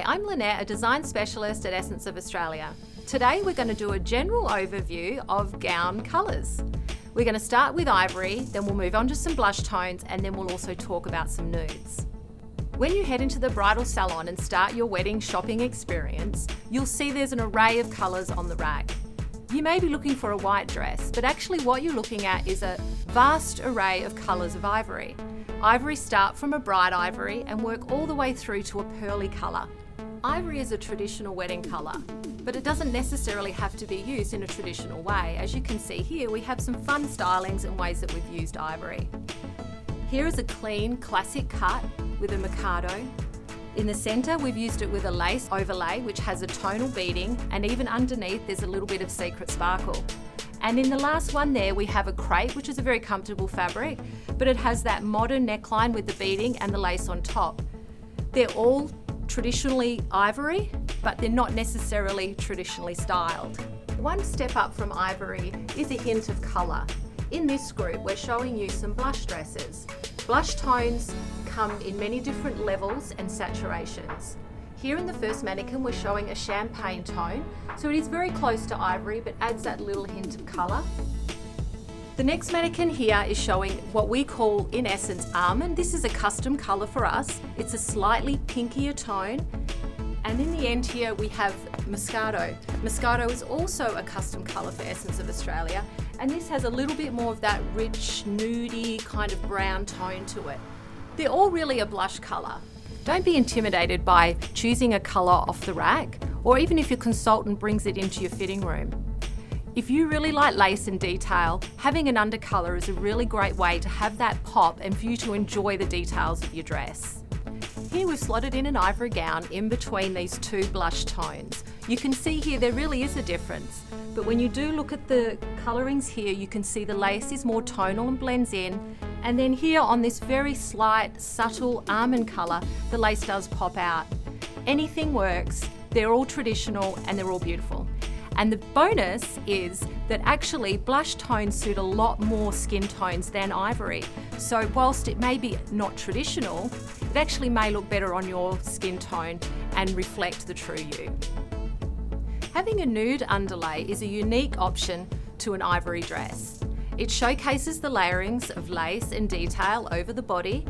Hi, I'm Lynette, a design specialist at Essence of Australia. Today we're going to do a general overview of gown colours. We're going to start with ivory, then we'll move on to some blush tones, and then we'll also talk about some nudes. When you head into the bridal salon and start your wedding shopping experience, you'll see there's an array of colours on the rack. You may be looking for a white dress, but actually what you're looking at is a vast array of colours of ivory. Ivory start from a bright ivory and work all the way through to a pearly colour. Ivory is a traditional wedding colour, but it doesn't necessarily have to be used in a traditional way. As you can see here, we have some fun stylings and ways that we've used ivory. Here is a clean, classic cut with a Mikado. In the centre, we've used it with a lace overlay, which has a tonal beading, and even underneath there's a little bit of secret sparkle. And in the last one there, we have a crepe, which is a very comfortable fabric, but it has that modern neckline with the beading and the lace on top. They're all traditionally ivory, but they're not necessarily traditionally styled. One step up from ivory is a hint of colour. In this group, we're showing you some blush dresses. Blush tones come in many different levels and saturations. Here in the first mannequin, we're showing a champagne tone, so it is very close to ivory, but adds that little hint of colour. The next mannequin here is showing what we call, in essence, almond. This is a custom colour for us. It's a slightly pinkier tone. And in the end here, we have Moscato. Moscato is also a custom colour for Essence of Australia, and this has a little bit more of that rich, nudie kind of brown tone to it. They're all really a blush colour. Don't be intimidated by choosing a colour off the rack, or even if your consultant brings it into your fitting room. If you really like lace and detail, having an undercolour is a really great way to have that pop and for you to enjoy the details of your dress. Here we've slotted in an ivory gown in between these two blush tones. You can see here there really is a difference, but when you do look at the colourings here, you can see the lace is more tonal and blends in, and then here on this very slight, subtle almond colour, the lace does pop out. Anything works, they're all traditional and they're all beautiful. And the bonus is that actually blush tones suit a lot more skin tones than ivory. So whilst it may be not traditional, it actually may look better on your skin tone and reflect the true you. Having a nude underlay is a unique option to an ivory dress. It showcases the layerings of lace and detail over the body.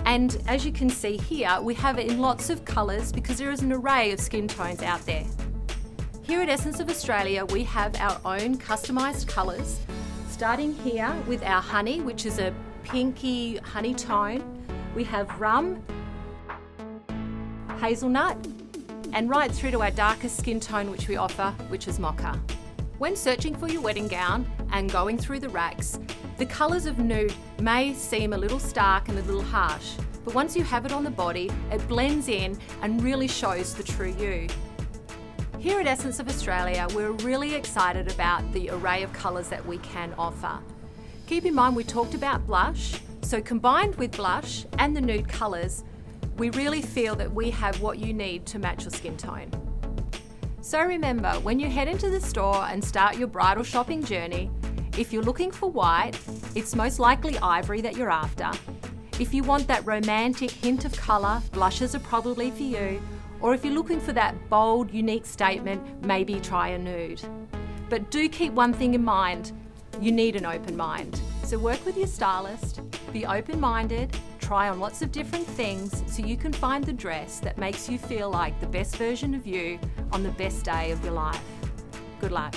And as you can see here, we have it in lots of colours because there is an array of skin tones out there. Here at Essence of Australia, we have our own customised colours, starting here with our honey, which is a pinky honey tone. We have rum, hazelnut, and right through to our darkest skin tone which we offer, which is mocha. When searching for your wedding gown and going through the racks, the colours of nude may seem a little stark and a little harsh, but once you have it on the body, it blends in and really shows the true you. Here at Essence of Australia, we're really excited about the array of colours that we can offer. Keep in mind we talked about blush, so combined with blush and the nude colours, we really feel that we have what you need to match your skin tone. So remember, when you head into the store and start your bridal shopping journey, if you're looking for white, it's most likely ivory that you're after. If you want that romantic hint of colour, blushes are probably for you. Or if you're looking for that bold, unique statement, maybe try a nude. But do keep one thing in mind, you need an open mind. So work with your stylist, be open-minded, try on lots of different things so you can find the dress that makes you feel like the best version of you on the best day of your life. Good luck.